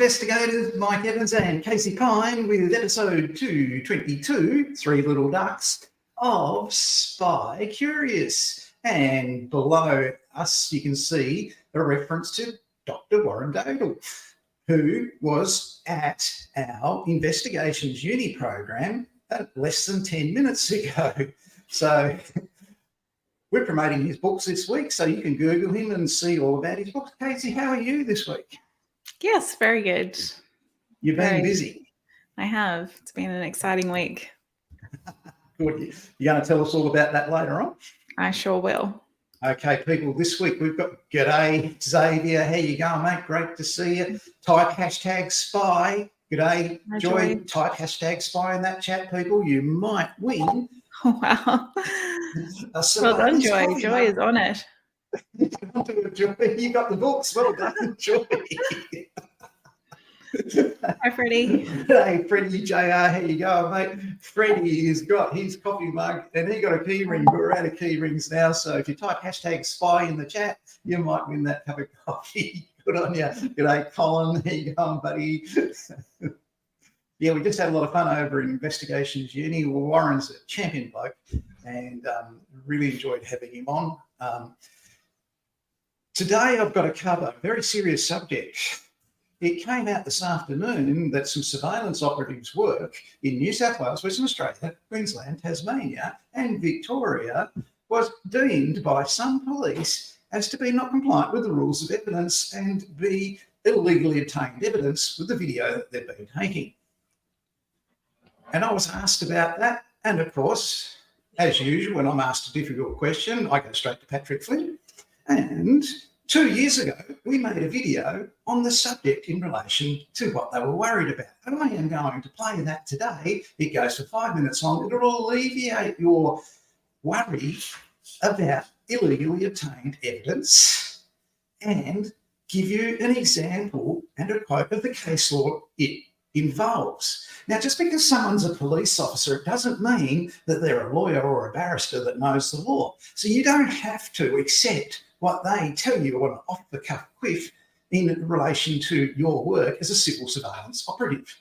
investigators Mike Evans and Casey Pyne with episode 222, Three Little Ducks of Spy Curious. And below us, you can see a reference to Dr. Warren Doudle, who was at our Investigations Uni program less than 10 minutes ago. So we're promoting his books this week, so you can Google him and see all about his books. Casey, how are you this week? Yes, very good. You've been busy. I have. It's been an exciting week. Good. You're going to tell us all about that later on? I sure will. Okay, people, this week we've got G'day Xavier. How you going, mate? Great to see you. Type hashtag spy. G'day, Joy. Type hashtag spy in that chat, people. You might win. Oh, wow. Well done, Joy. Joy is on it. Joy, you got the books. Well done, Joy. Hi, Freddie. Hey, Freddie JR, how you going, mate? Freddie has got his coffee mug and he got a key ring. We're out of key rings now, so if you type hashtag spy in the chat, you might win that cup of coffee. Good on you. G'day, Colin. How you going, buddy? Yeah, we just had a lot of fun over in Investigations Uni. Warren's a champion bloke and really enjoyed having him on. Today I've got to cover a very serious subject. It came out this afternoon that some surveillance operatives' work in New South Wales, Western Australia, Queensland, Tasmania and Victoria was deemed by some police as to be not compliant with the rules of evidence and be illegally obtained evidence with the video that they've been taking. And I was asked about that. And of course, as usual, when I'm asked a difficult question, I go straight to Patrick Flynn. And 2 years ago, we made a video on the subject in relation to what they were worried about. And I am going to play that today. It goes for 5 minutes long. It'll alleviate your worry about illegally obtained evidence and give you an example and a quote of the case law it involves. Now, just because someone's a police officer, it doesn't mean that they're a lawyer or a barrister that knows the law. So you don't have to accept what they tell you on an off-the-cuff quiff in relation to your work as a civil surveillance operative.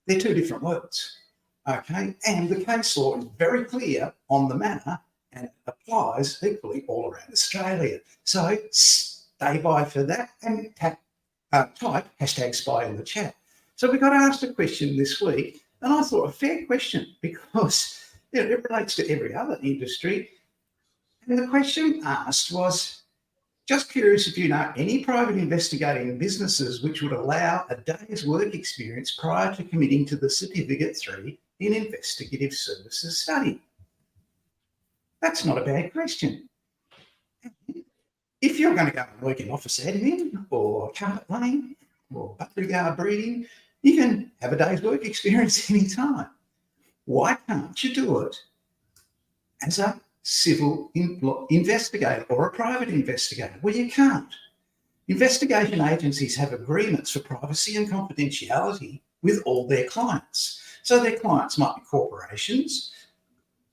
They're two different words, okay? And the case law is very clear on the matter and it applies equally all around Australia. So stay by for that and type hashtag spy in the chat. So we got asked a question this week, and I thought a fair question because it relates to every other industry. And the question asked was, just curious if you know any private investigating businesses which would allow a day's work experience prior to committing to the Certificate 3 in Investigative Services study. That's not a bad question. If you're going to go and work in office admin or carpet laying or buttery guard breeding, you can have a day's work experience anytime. Why can't you do it as a civil investigator or a private investigator? Well, you can't. Investigation agencies have agreements for privacy and confidentiality with all their clients. So their clients might be corporations,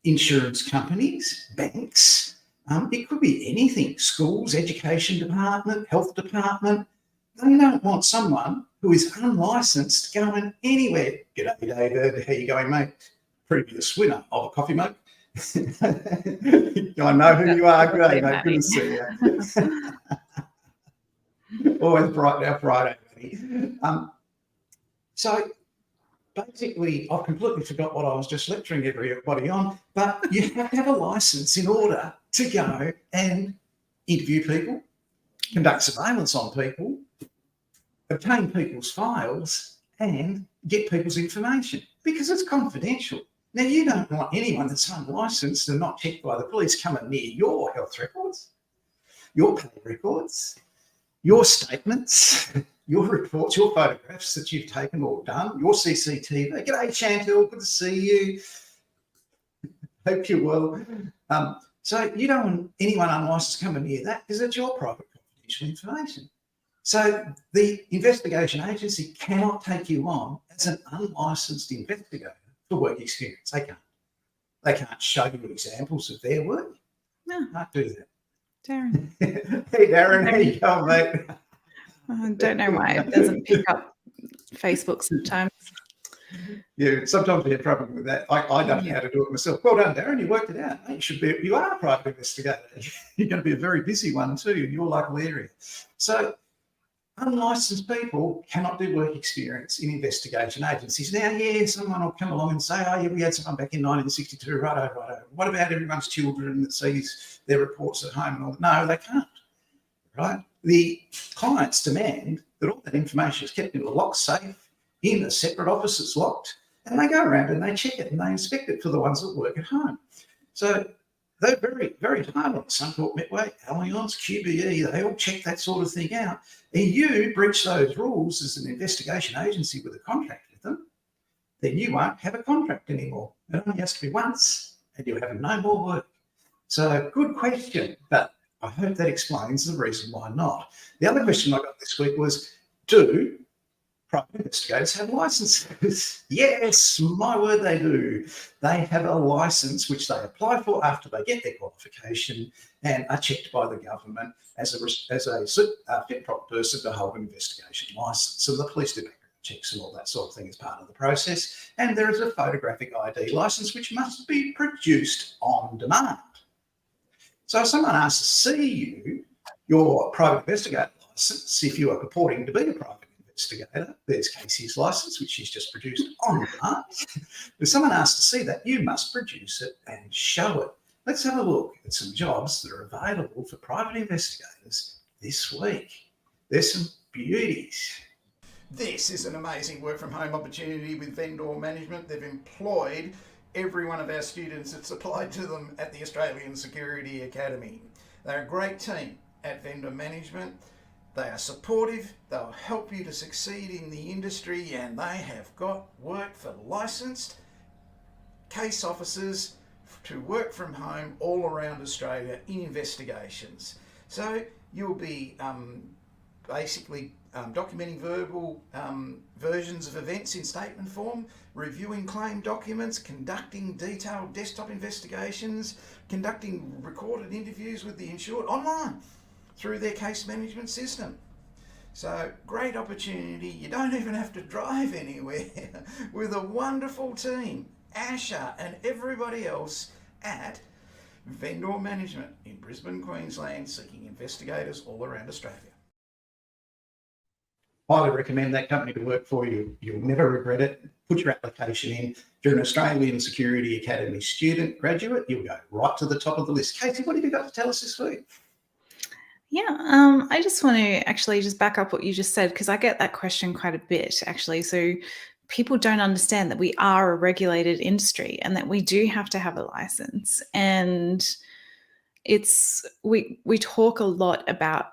insurance companies, banks. It could be anything, schools, education department, health department. They don't want someone who is unlicensed going anywhere. G'day, David. How you going, mate? Previous winner of a coffee mug. I know who you are. Great, mate. Good to see you. Always bright now, Friday, buddy. So basically, I've completely forgot what I was just lecturing everybody on, but you have to have a license in order to go and interview people, conduct surveillance on people, obtain people's files and get people's information because it's confidential. Now, you don't want anyone that's unlicensed and not checked by the police coming near your health records, your pay records, your statements, your reports, your photographs that you've taken or done, your CCTV. G'day, Chantel, good to see you. Hope you're well. So you don't want anyone unlicensed coming near that because it's your private confidential information. So the investigation agency cannot take you on as an unlicensed investigator for work experience. They can't. They can't show you examples of their work. No, can't do that. Darren. Hey, Darren, how you going, mate? I don't know why it doesn't pick up Facebook sometimes. Yeah, sometimes we have trouble with that. I don't know how to do it myself. Well done, Darren. You worked it out. You are a private investigator. You're going to be a very busy one too in your local area. So unlicensed people cannot do work experience in investigation agencies. Now, yeah, someone will come along and say, oh, yeah, we had someone back in 1962, righto. What about everyone's children that sees their reports at home and all that? No, they can't, right? The clients demand that all that information is kept in a locked safe, in a separate office that's locked, and they go around and they check it and they inspect it for the ones that work at home. So they're very, very hard on Suncorp, Metway, Allianz, QBE, they all check that sort of thing out. And you breach those rules as an investigation agency with a contract with them, then you won't have a contract anymore. It only has to be once and you'll have no more work. So good question, but I hope that explains the reason why not. The other question I got this week was, do private investigators have licenses? Yes, my word, they do. They have a license which they apply for after they get their qualification and are checked by the government as a fit prop person to hold an investigation license. So the police do background checks and all that sort of thing as part of the process. And there is a photographic ID license which must be produced on demand. So if someone asks to see you, your private investigator license, if you are purporting to be a private investigator, there's Casey's license, which she's just produced on demand. If someone asks to see that, you must produce it and show it. Let's have a look at some jobs that are available for private investigators this week. There's some beauties. This is an amazing work from home opportunity with vendor management. They've employed every one of our students that's applied to them at the Australian Security Academy. They're a great team at vendor management. They are supportive, they'll help you to succeed in the industry, and they have got work for licensed case officers to work from home all around Australia in investigations. So you'll be basically documenting verbal versions of events in statement form, reviewing claim documents, conducting detailed desktop investigations, conducting recorded interviews with the insured online through their case management system. So great opportunity. You don't even have to drive anywhere with a wonderful team, Asher and everybody else at Vendor Management in Brisbane, Queensland, seeking investigators all around Australia. Highly recommend that company to work for you. You'll never regret it. Put your application in. If you're an Australian Security Academy student, graduate, you'll go right to the top of the list. Casey, what have you got to tell us this week? Yeah, I just want to actually just back up what you just said, because I get that question quite a bit, actually. So people don't understand that we are a regulated industry and that we do have to have a license. And we talk a lot about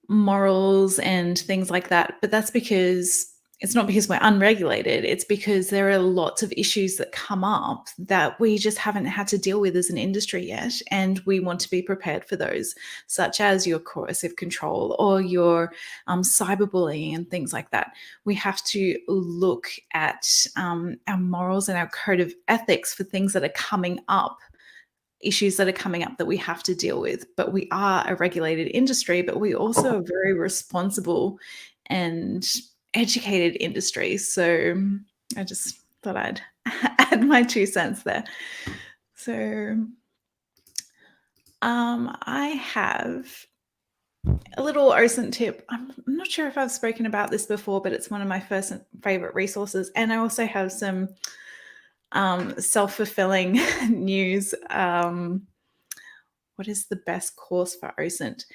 morals and things like that, but that's because it's not because we're unregulated. It's because there are lots of issues that come up that we just haven't had to deal with as an industry yet. And we want to be prepared for those, such as your coercive control or your cyberbullying and things like that. We have to look at our morals and our code of ethics for things that are coming up, issues that are coming up that we have to deal with. But we are a regulated industry, but we also are very responsible and educated industry. So I just thought I'd add my 2 cents there. So I have a little OSINT tip. I'm not sure if I've spoken about this before, but it's one of my first favorite resources. And I also have some self-fulfilling news. What is the best course for OSINT?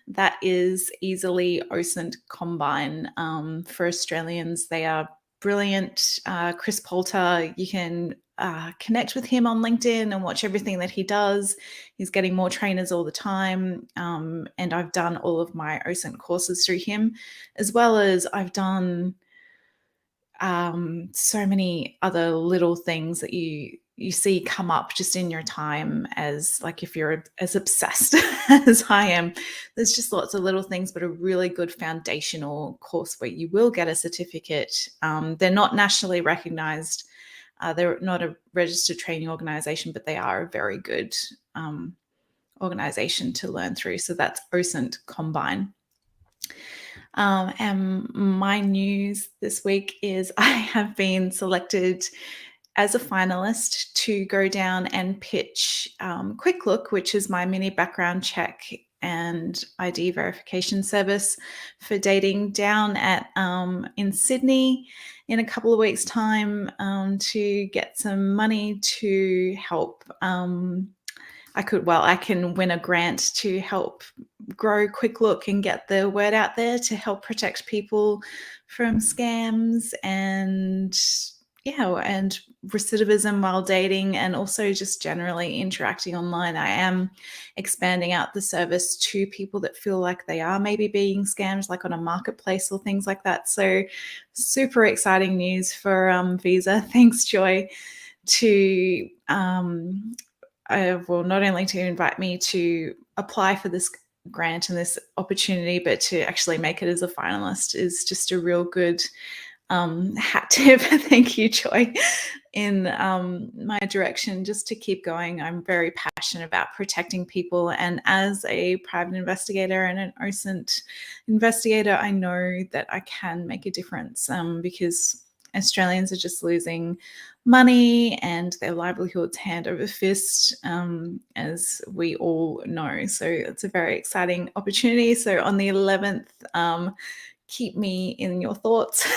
That is easily OSINT Combine for Australians. They are brilliant. Chris Poulter, you can connect with him on LinkedIn and watch everything that he does. He's getting more trainers all the time. And I've done all of my OSINT courses through him, as well as I've done so many other little things that you see come up just in your time, as like if you're as obsessed as I am. There's just lots of little things, but a really good foundational course where you will get a certificate. They're not nationally recognized. They're not a registered training organization, but they are a very good organization to learn through. So that's OSINT Combine. And my news this week is I have been selected as a finalist to go down and pitch Quick Look, which is my mini background check and ID verification service for dating, down at in Sydney in a couple of weeks' time, to get some money to help. I can win a grant to help grow Quick Look and get the word out there to help protect people from scams and recidivism while dating, and also just generally interacting online. I am expanding out the service to people that feel like they are maybe being scammed, like on a marketplace or things like that. So super exciting news for Visa. Thanks, Joy, to not only to invite me to apply for this grant and this opportunity, but to actually make it as a finalist is just a real good hat tip. Thank you, Joy, in my direction, just to keep going. I'm very passionate about protecting people, and as a private investigator and an OSINT investigator, I know that I can make a difference, because Australians are just losing money and their livelihoods hand over fist, as we all know. So it's a very exciting opportunity. So on the 11th, keep me in your thoughts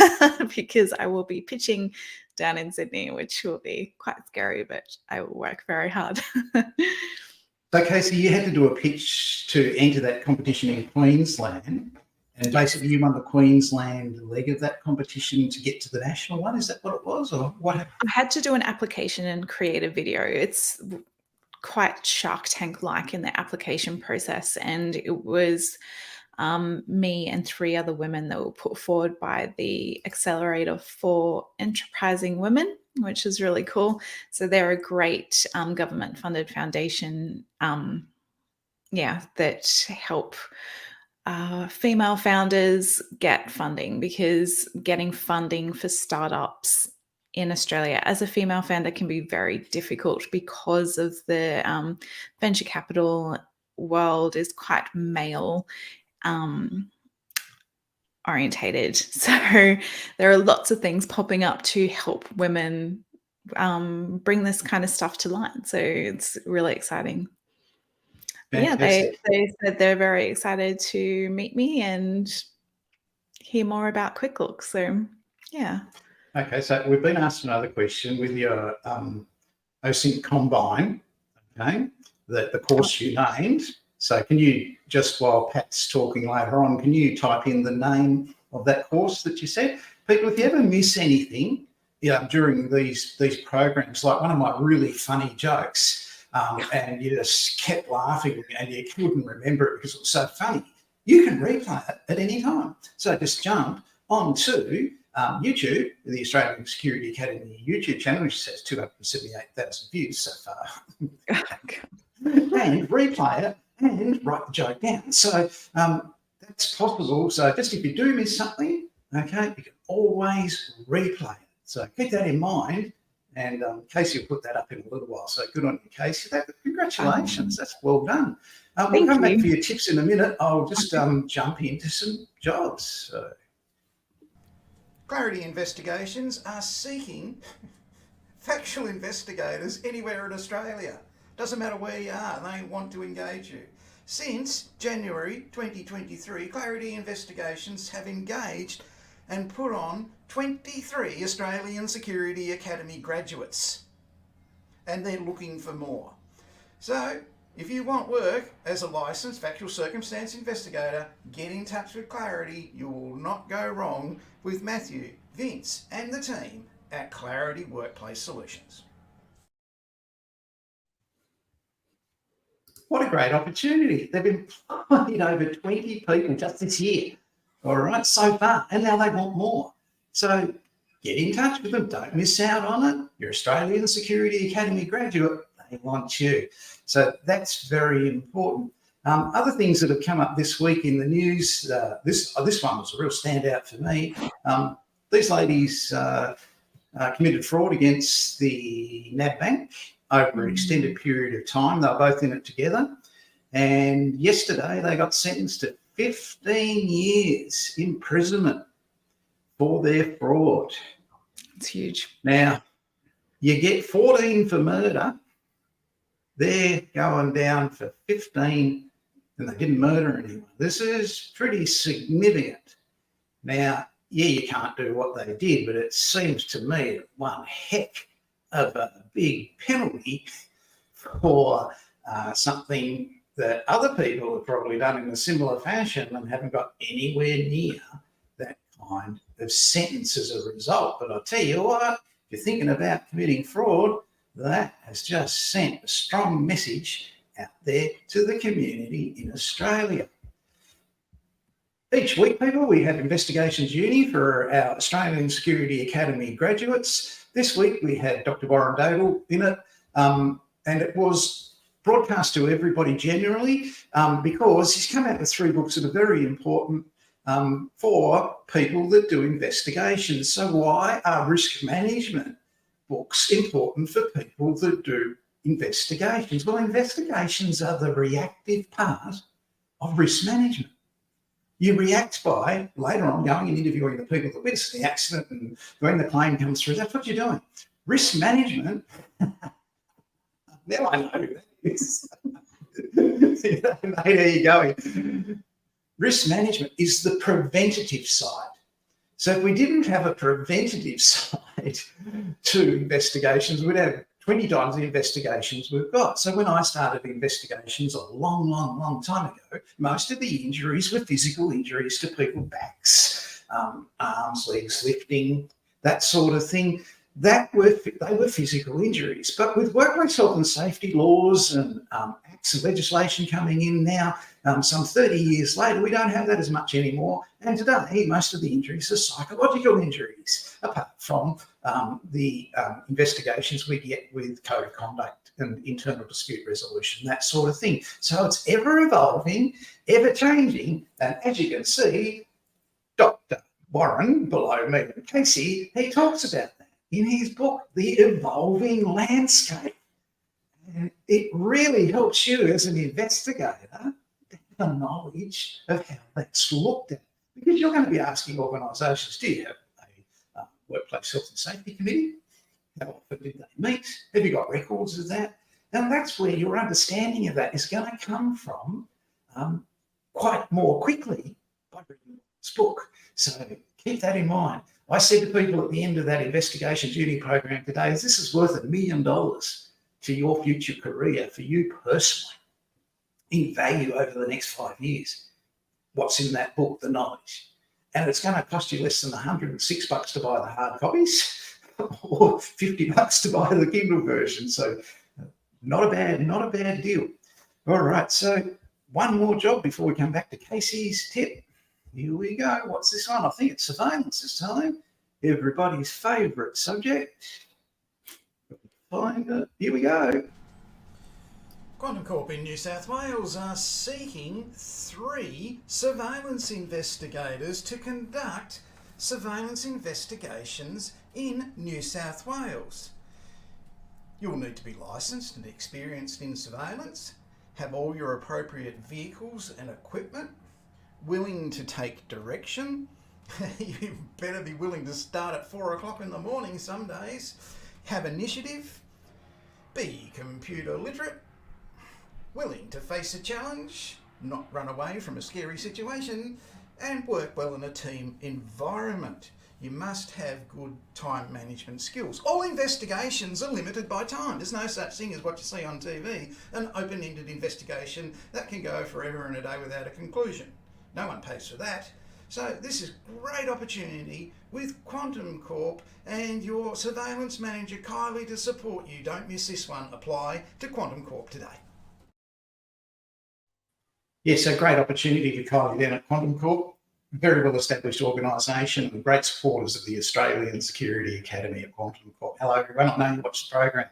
because I will be pitching down in Sydney, which will be quite scary, but I will work very hard. So, Casey, you had to do a pitch to enter that competition in Queensland, and basically you won the Queensland leg of that competition to get to the national one. Is that what it was, or what happened? I had to do an application and create a video. It's quite Shark Tank-like in the application process, and it was me and 3 other women that were put forward by the Accelerator for Enterprising Women, which is really cool. So they're a great government-funded foundation, that help female founders get funding, because getting funding for startups in Australia as a female founder can be very difficult because of the venture capital world is quite male orientated. So there are lots of things popping up to help women bring this kind of stuff to light. So it's really exciting. Yeah, they said they're very excited to meet me and hear more about Quick Look. So yeah. Okay, so we've been asked another question with your OSINT Combine, okay, the course you named. So can you, just while Pat's talking later on, can you type in the name of that course that you said? People, if you ever miss anything, during these programs, like one of my really funny jokes, and you just kept laughing and you couldn't remember it because it was so funny, you can replay it at any time. So just jump onto YouTube, the Australian Security Academy YouTube channel, which says 278,000 views so far, and replay it and write the joke down. So that's possible. So just if you do miss something, okay, you can always replay it. So keep that in mind. And Casey will put that up in a little while. So good on you, Casey. Congratulations. That's well done. We'll come back for your tips in a minute. I'll just jump into some jobs. So. Clarity Investigations are seeking factual investigators anywhere in Australia. Doesn't matter where you are, they want to engage you. Since January 2023, Clarity Investigations have engaged and put on 23 Australian Security Academy graduates, and they're looking for more. So if you want work as a licensed factual circumstance investigator, get in touch with Clarity. You will not go wrong with Matthew, Vince and the team at Clarity Workplace Solutions. What a great opportunity. They've employed over 20 people just this year, all right, so far, and now they want more. So get in touch with them. Don't miss out on it. You're Australian Security Academy graduate. They want you. So that's very important. Other things that have come up this week in the news, this one was a real standout for me. These ladies committed fraud against the NAB Bank over an extended period of time. They were both in it together. And yesterday they got sentenced to 15 years imprisonment for their fraud. It's huge. Now, you get 14 for murder. They're going down for 15, and they didn't murder anyone. This is pretty significant. Now, yeah, you can't do what they did, but it seems to me one heck of a big penalty for something that other people have probably done in a similar fashion and haven't got anywhere near that kind of sentence as a result. But I'll tell you what, if you're thinking about committing fraud, that has just sent a strong message out there to the community in Australia. Each week, people, we have Investigations Uni for our Australian Security Academy graduates. This week, we had Dr. Warren Doudle in it, and it was broadcast to everybody generally because he's come out with 3 books that are very important for people that do investigations. So why are risk management books important for people that do investigations? Well, investigations are the reactive part of risk management. You react by later on going and interviewing the people that witnessed the accident, and when the claim comes through, that's what you're doing. Risk management, now I know who that is. There you go. Risk management is the preventative side. So if we didn't have a preventative side to investigations, we'd have 20 times the investigations we've got. So when I started investigations a long time ago, most of the injuries were physical injuries to people's backs, arms, legs, lifting, that sort of thing. They were physical injuries. But with workplace health and safety laws and acts and legislation coming in now, some 30 years later, we don't have that as much anymore. And today, most of the injuries are psychological injuries, apart from the investigations we get with code of conduct and internal dispute resolution, that sort of thing. So it's ever evolving, ever changing. And as you can see, Dr. Warren, below me, and Casey, he talks about that in his book, The Evolving Landscape. And it really helps you as an investigator to have knowledge of how that's looked at. Because you're going to be asking organisations, do you have a workplace health and safety committee? How often did they meet? Have you got records of that? And that's where your understanding of that is going to come from quite more quickly by reading this book. So keep that in mind. I said to people at the end of that Investigations Uni program today, this is worth $1 million to your future career, for you personally, in value over the next 5 years. What's in that book, the knowledge. And it's going to cost you less than $106 to buy the hard copies or $50 to buy the Kindle version. So not a bad deal. All right, so one more job before we come back to Casey's tip. Here we go. What's this one? I think it's surveillance this time. Everybody's favourite subject. Find it. Here we go. Quantum Corp in New South Wales are seeking 3 surveillance investigators to conduct surveillance investigations in New South Wales. You'll need to be licensed and experienced in surveillance, have all your appropriate vehicles and equipment, willing to take direction. You better be willing to start at 4 o'clock in the morning some days, have initiative, be computer literate, willing to face a challenge, not run away from a scary situation, and work well in a team environment. You must have good time management skills. All investigations are limited by time. There's no such thing as what you see on TV, an open-ended investigation that can go forever and a day without a conclusion. No one pays for that. So this is a great opportunity with Quantum Corp and your surveillance manager Kylie to support you. Don't miss this one. Apply to Quantum Corp today. Yes, a great opportunity for Kylie down at Quantum Corp. Very well established organisation and great supporters of the Australian Security Academy at Quantum Corp. Hello everyone, I know you watch the program.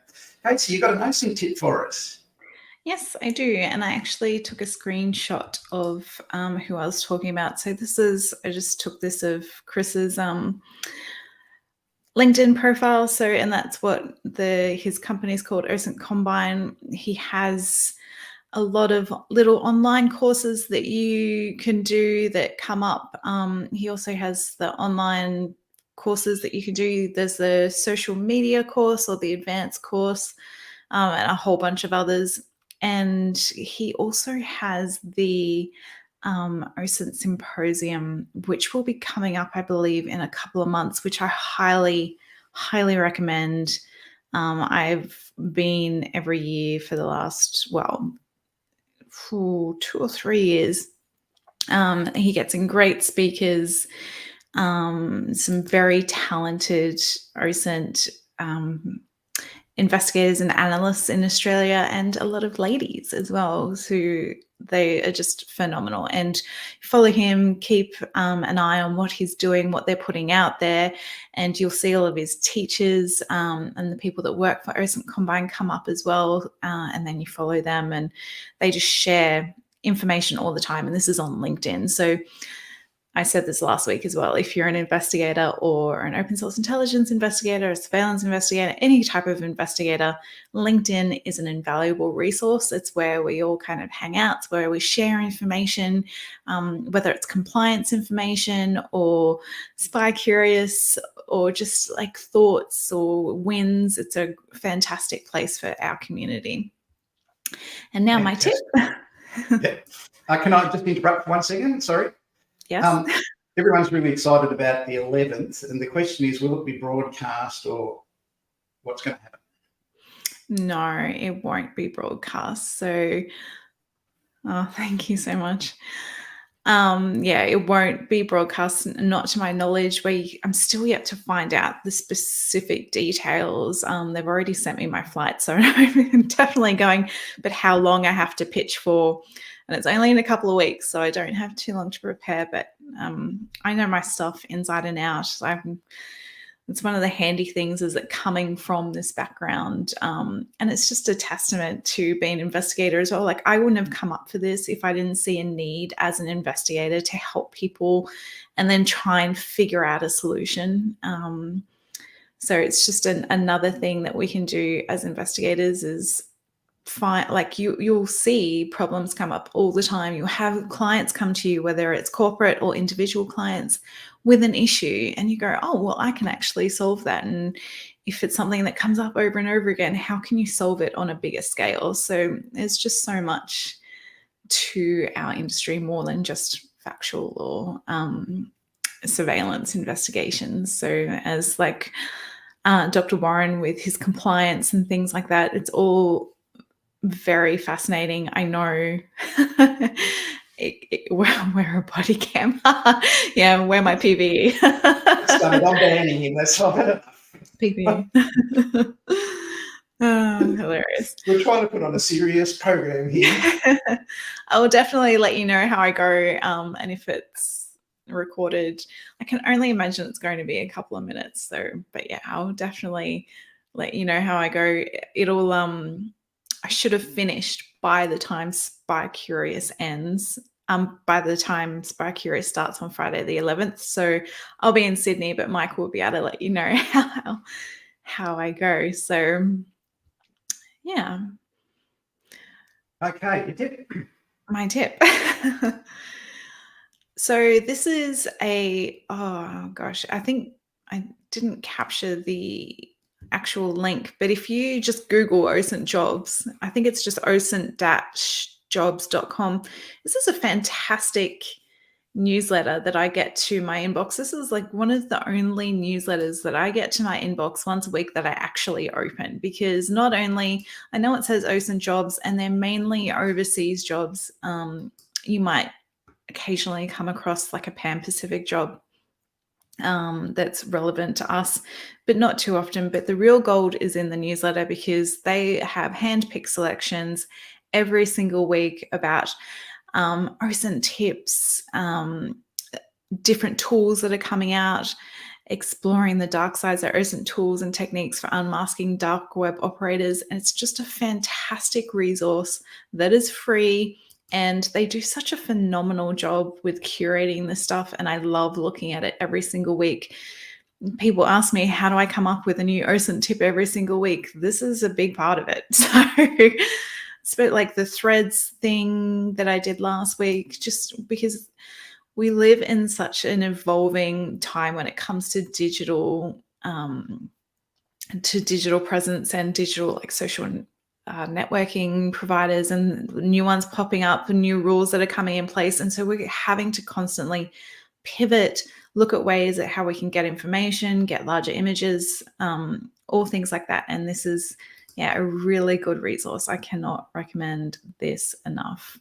Casey, you got an OSINT tip for us? Yes, I do. And I actually took a screenshot of who I was talking about. So I just took this of Chris's LinkedIn profile. So, and that's what his company is called, OSINT Combine. He has a lot of little online courses that you can do that come up. He also has the online courses that you can do. There's the social media course or the advanced course, and a whole bunch of others. And he also has the OSINT Symposium, which will be coming up, I believe, in a couple of months, which I highly, highly recommend. I've been every year for the last, 2 or 3 years. He gets in great speakers, some very talented OSINT investigators and analysts in Australia, and a lot of ladies as well, who they are just phenomenal. And follow him, keep an eye on what he's doing, what they're putting out there, and you'll see all of his teachers and the people that work for OSINT Combine come up as well, and then you follow them, and they just share information all the time. And this is on LinkedIn. So I said this last week as well. If you're an investigator or an open source intelligence investigator, a surveillance investigator, any type of investigator, LinkedIn is an invaluable resource. It's where we all kind of hang out. It's where we share information, whether it's compliance information or spy curious or just like thoughts or wins. It's a fantastic place for our community. And now my tip. Yeah. Can I just interrupt for 1 second? Sorry. Yes. Everyone's really excited about the 11th, and the question is, will it be broadcast or what's going to happen? No, it won't be broadcast. So, thank you so much. It won't be broadcast, not to my knowledge. I'm still yet to find out the specific details. They've already sent me my flight, so I'm definitely going, but how long I have to pitch for. And it's only in a couple of weeks, so I don't have too long to prepare, but I know my stuff inside and out. It's one of the handy things is that coming from this background, and it's just a testament to being an investigator as well. Like, I wouldn't have come up for this if I didn't see a need as an investigator to help people and then try and figure out a solution. So it's just another thing that we can do as investigators is you'll see problems come up all the time. You'll have clients come to you, whether it's corporate or individual clients, with an issue, and you go, oh, well, I can actually solve that. And if it's something that comes up over and over again, how can you solve it on a bigger scale? So there's just so much to our industry, more than just factual or surveillance investigations. So as like Dr. Warren with his compliance and things like that, it's all very fascinating. I know wear a body cam. Yeah, wear my PPE. I'm banning him. That's not enough. PPE. Hilarious. We're trying to put on a serious program here. I will definitely let you know how I go, and if it's recorded. I can only imagine it's going to be a couple of minutes. So, but yeah, I'll definitely let you know how I go. It'll I should have finished by the time Spy Curious ends. By the time Spy Curious starts on Friday the 11th. So I'll be in Sydney, but Mike will be able to let you know how I go. So yeah. Okay, your tip. My tip. So this is I think I didn't capture the actual link, but if you just Google OSINT jobs, I think it's just osint-jobs.com. This is a fantastic newsletter that I get to my inbox. This is like one of the only newsletters that I get to my inbox once a week that I actually open, because not only, I know it says OSINT jobs and they're mainly overseas jobs. You might occasionally come across like a Pan Pacific job that's relevant to us, but not too often. But the real gold is in the newsletter, because they have handpicked selections every single week about OSINT tips, different tools that are coming out, exploring the dark sides of OSINT tools and techniques for unmasking dark web operators. And it's just a fantastic resource that is free. And they do such a phenomenal job with curating this stuff. And I love looking at it every single week. People ask me, how do I come up with a new OSINT tip every single week? This is a big part of it. like the threads thing that I did last week, just because we live in such an evolving time when it comes to digital presence and digital like social networking providers, and new ones popping up, new rules that are coming in place. And so we're having to constantly pivot, look at ways at how we can get information, get larger images, all things like that. And this is, a really good resource. I cannot recommend this enough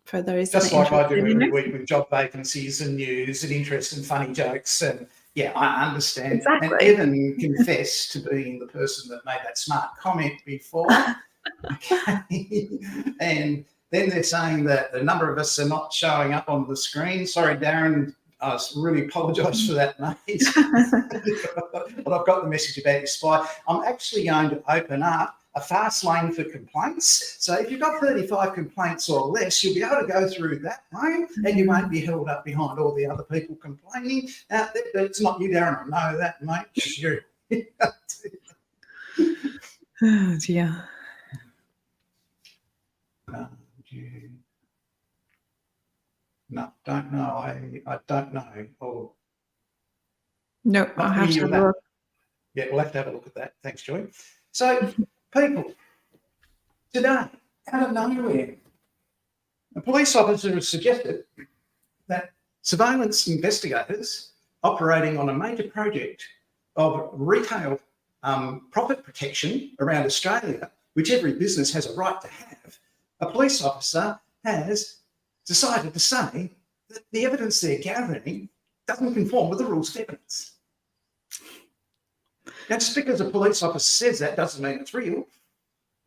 for those. Just like I do every week with job vacancies and news and interest and funny jokes. And yeah, I understand. Exactly. And Evan confessed to being the person that made that smart comment before. Okay. And then they're saying that the number of us are not showing up on the screen. Sorry, Darren. I really apologise for that, mate. But I've got the message about your spy. I'm actually going to open up a fast lane for complaints. So if you've got 35 complaints or less, you'll be able to go through that lane and you won't be held up behind all the other people complaining. It's not you, Darren. I know that, mate. You're oh, dear. No, don't know. I don't know. Or no, I'll have to look. Yeah, we'll have to have a look at that. Thanks, Joy. So, people, today, out of nowhere, a police officer has suggested that surveillance investigators operating on a major project of retail profit protection around Australia, which every business has a right to have, a police officer has decided to say that the evidence they're gathering doesn't conform with the rules of evidence. Now, just because a police officer says that doesn't mean it's real,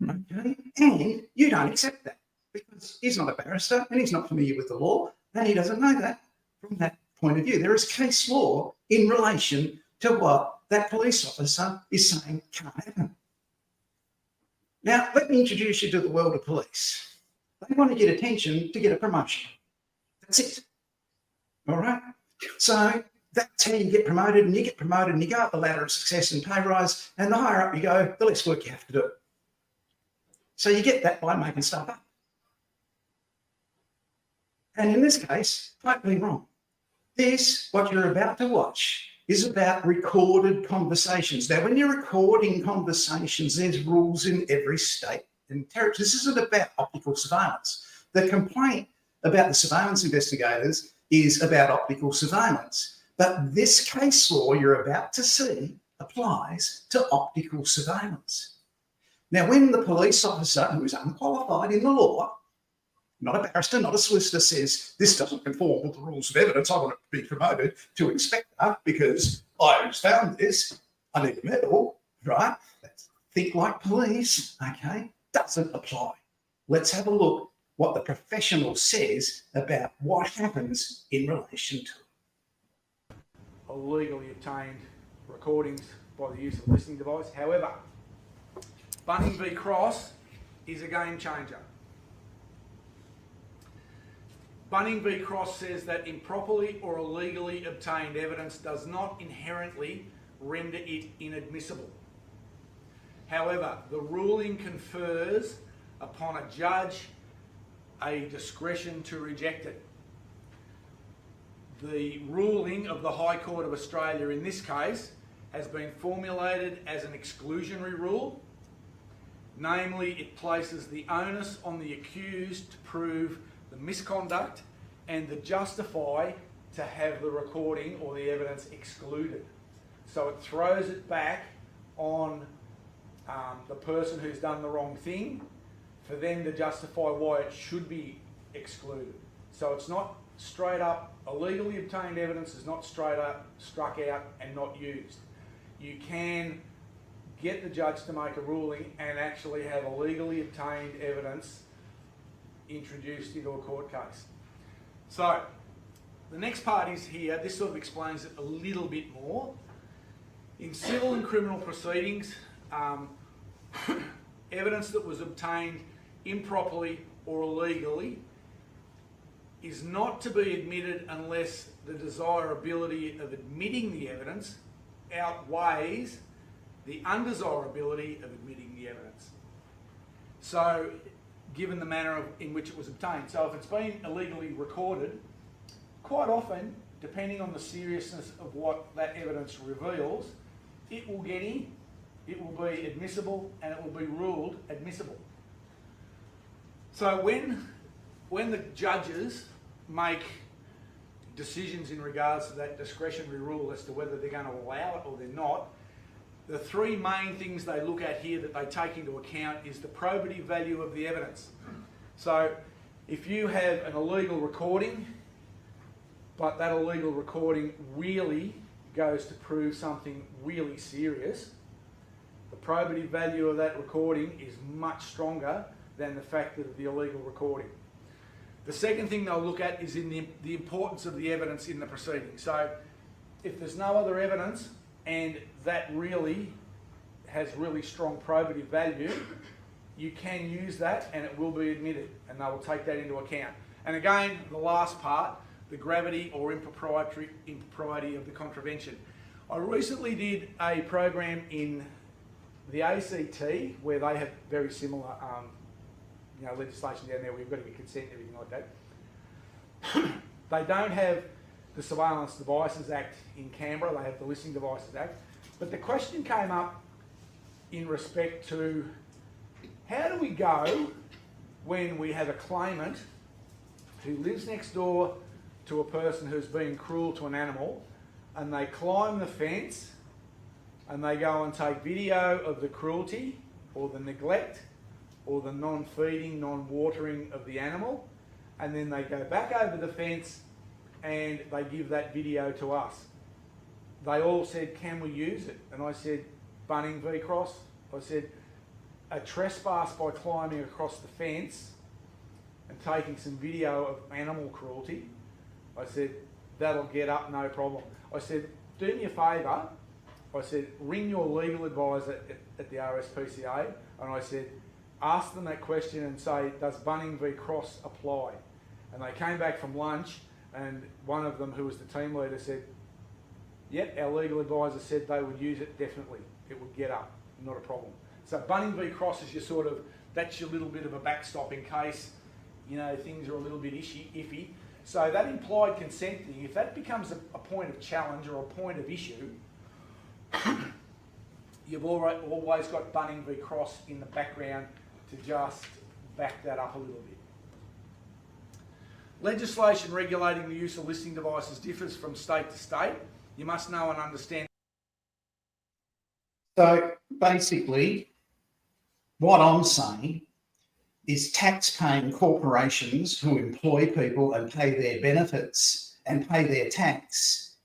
okay? And you don't accept that because he's not a barrister and he's not familiar with the law and he doesn't know that from that point of view. There is case law in relation to what that police officer is saying can't happen. Now, let me introduce you to the world of police. They want to get attention to get a promotion. That's it. All right? So that's how you get promoted, and you get promoted and you go up the ladder of success and pay rise, and the higher up you go, the less work you have to do. So you get that by making stuff up. And in this case, totally wrong. This, what you're about to watch, is about recorded conversations. Now, when you're recording conversations, there's rules in every state and territory. This isn't about optical surveillance. The complaint about the surveillance investigators is about optical surveillance. But this case law you're about to see applies to optical surveillance. Now, when the police officer, who is unqualified in the law, not a barrister, not a solicitor, says this doesn't conform with the rules of evidence, I want to be promoted to inspector because I just found this, I need a medal, right? Think like police, okay? Doesn't apply. Let's have a look what the professional says about what happens in relation to illegally obtained recordings by the use of a listening device. However, Bunning v Cross is a game changer. Bunning v Cross says that improperly or illegally obtained evidence does not inherently render it inadmissible. However, the ruling confers upon a judge a discretion to reject it. The ruling of the High Court of Australia in this case has been formulated as an exclusionary rule. Namely, it places the onus on the accused to prove the misconduct and the justify to have the recording or the evidence excluded. So it throws it back on the person who's done the wrong thing for them to justify why it should be excluded. So it's not straight up, illegally obtained evidence is not straight up struck out and not used. You can get the judge to make a ruling and actually have illegally obtained evidence introduced into a court case. So the next part is here, this sort of explains it a little bit more. In civil and criminal proceedings, evidence that was obtained improperly or illegally is not to be admitted unless the desirability of admitting the evidence outweighs the undesirability of admitting the evidence. So given the manner in which it was obtained. So if it's been illegally recorded, quite often, depending on the seriousness of what that evidence reveals, it will get in, it will be admissible, and it will be ruled admissible. So when the judges make decisions in regards to that discretionary rule as to whether they're going to allow it or they're not, the three main things they look at here that they take into account is the probative value of the evidence. So if you have an illegal recording, but that illegal recording really goes to prove something really serious, the probative value of that recording is much stronger than the fact of the illegal recording. The second thing they'll look at is in the importance of the evidence in the proceeding. So if there's no other evidence and that really has really strong probative value, you can use that and it will be admitted, and they will take that into account. And again, the last part, the gravity or impropriety of the contravention. I recently did a program in the ACT where they have very similar legislation down there where you've got to get consent and everything like that. They don't have the Surveillance Devices Act in Canberra, they have the Listening Devices Act. But the question came up in respect to how do we go when we have a claimant who lives next door to a person who's been cruel to an animal, and they climb the fence and they go and take video of the cruelty or the neglect or the non-feeding, non-watering of the animal, and then they go back over the fence and they give that video to us. They all said, can we use it? And I said, Bunning v Cross. I said, a trespass by climbing across the fence and taking some video of animal cruelty, I said, that'll get up, no problem. I said, do me a favour. I said, ring your legal advisor at the RSPCA, and I said, ask them that question and say, does Bunning v Cross apply? And they came back from lunch, and one of them, who was the team leader, said, yep, our legal advisor said they would use it definitely. It would get up, not a problem. So Bunning v Cross is your sort of, that's your little bit of a backstop in case, things are a little bit iffy. So that implied consent thing, if that becomes a point of challenge or a point of issue, you've always got Bunning v Cross in the background to just back that up a little bit. Legislation regulating the use of listening devices differs from state to state. You must know and understand. So basically, what I'm saying is tax-paying corporations who employ people and pay their benefits and pay their tax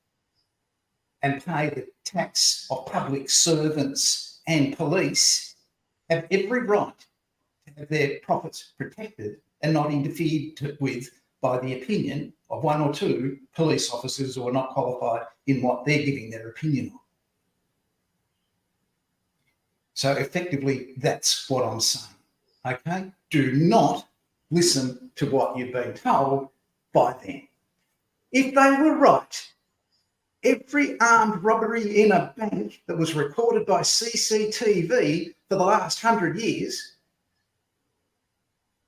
and pay the tax of public servants and police have every right to have their profits protected and not interfered with by the opinion of one or two police officers who are not qualified in what they're giving their opinion on. So effectively, that's what I'm saying, okay? Do not listen to what you've been told by them. If they were right, every armed robbery in a bank that was recorded by CCTV for the last 100 years,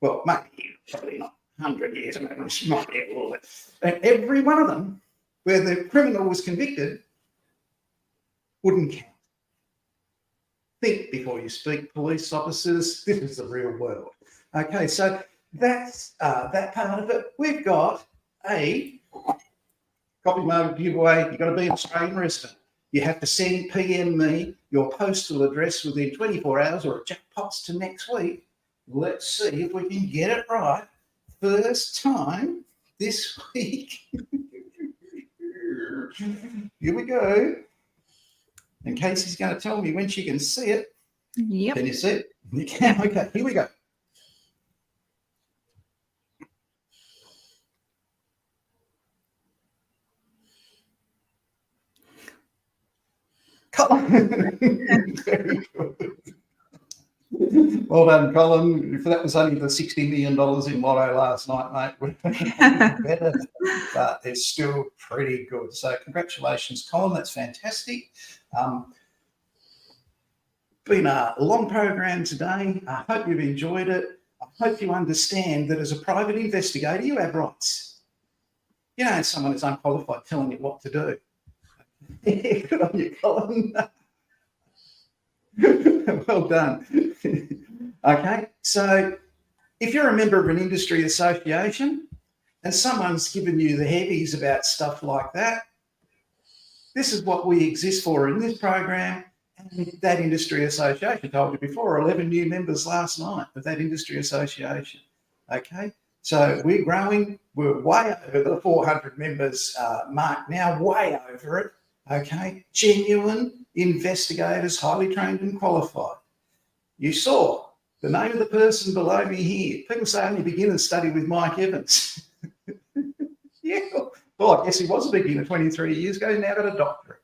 well, maybe probably not 100 years, I mean, it might be a little bit, and every one of them where the criminal was convicted wouldn't count. Think before you speak, police officers. This is the real world. Okay, so that's that part of it. We've got a copy mode giveaway. You've got to be an Australian resident. You have to PM me your postal address within 24 hours or it jackpots to next week. Let's see if we can get it right. First time this week. Here we go. And Casey's going to tell me when she can see it. Yep. Can you see it? You can. Okay, here we go. Colin. Very good. Well done, Colin. If that was only the $60 million in Lotto last night, mate, would be better. But it's still pretty good. So congratulations, Colin. That's fantastic. Been a long program today. I hope you've enjoyed it. I hope you understand that as a private investigator, you have rights. You don't have someone who's unqualified telling you what to do. Good on you, Colin. Well done. Okay, so if you're a member of an industry association and someone's given you the heavies about stuff like that, this is what we exist for in this program. And that industry association, told you before, 11 new members last night of that industry association. Okay, so we're growing. We're way over the 400 members mark now, way over it. Okay, genuine investigators, highly trained and qualified. You saw the name of the person below me here. People say only beginners study with Mike Evans. Yeah, well, I guess he was a beginner 23 years ago, now got a doctorate.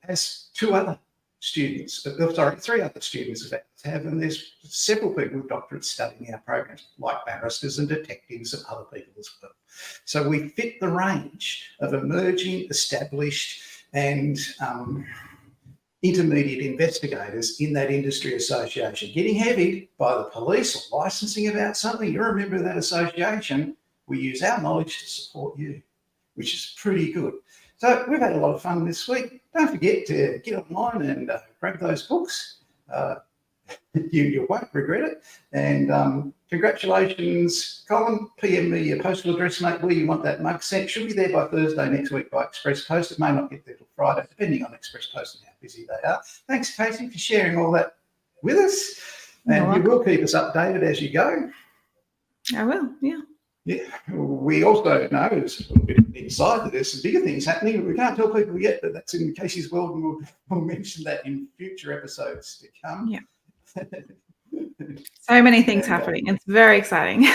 Has three other students have, and there's several people with doctorates studying our programs, like barristers and detectives and other people as well. So we fit the range of emerging, established and intermediate investigators in that industry association. Getting heavied by the police or licensing about something, you're a member of that association, we use our knowledge to support you, which is pretty good. So we've had a lot of fun this week. Don't forget to get online and grab those books. You won't regret it. And congratulations, Colin. PM me your postal address, mate, where you want that mug sent. Should be there by Thursday next week by Express Post. It may not get there till Friday, depending on Express Post and how busy they are. Thanks, Casey, for sharing all that with us. And you will keep us updated as you go. I will, yeah. Yeah, we also know there's a little bit inside that there's some bigger things happening. We can't tell people yet, but that's in Casey's world, and we'll mention that in future episodes to come. Yeah. So many things happening. It's very exciting.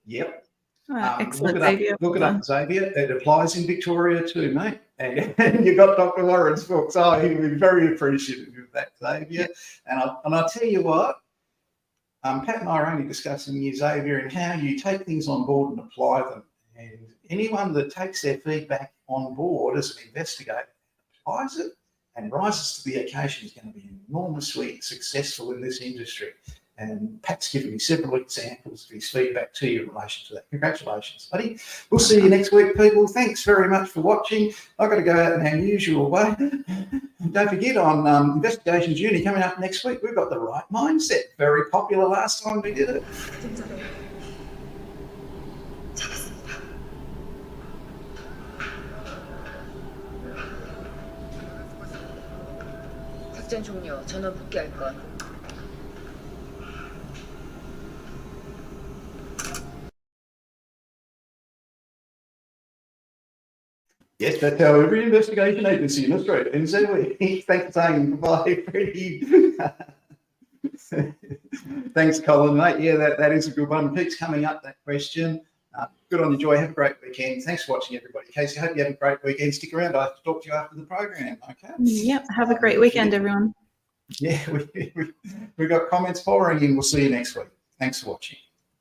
Yep. Excellent, Xavier. Look it up, Xavier. It applies in Victoria too, mate. And you got Dr. Warren's books. Oh, he'll be very appreciative of that, Xavier. Yeah. And I'll tell you what, Pat and I are only discussing you, Xavier, and how you take things on board and apply them. And anyone that takes their feedback on board as an investigator, applies it and rises to the occasion is going to be enormously successful in this industry. And Pat's given me several examples of his feedback to you in relation to that. Congratulations, buddy. We'll see you next week, people. Thanks very much for watching. I've got to go out in our usual way. Don't forget, on Investigations Uni coming up next week, we've got The Right Mindset. Very popular last time we did it. 작전 종료. 전원 복귀할 것. Yes, that's how every investigation agency in Australia ends their week. Thanks for saying goodbye, Freddie. Thanks, Colin, mate. Yeah, that is a good one. Keeps coming up, that question. Good on you, Joy. Have a great weekend. Thanks for watching, everybody. Casey, I hope you have a great weekend. Stick around. I have to talk to you after the program, okay? Yep. Have a great weekend, everyone. Yeah, we've got comments pouring in. We'll see you next week. Thanks for watching.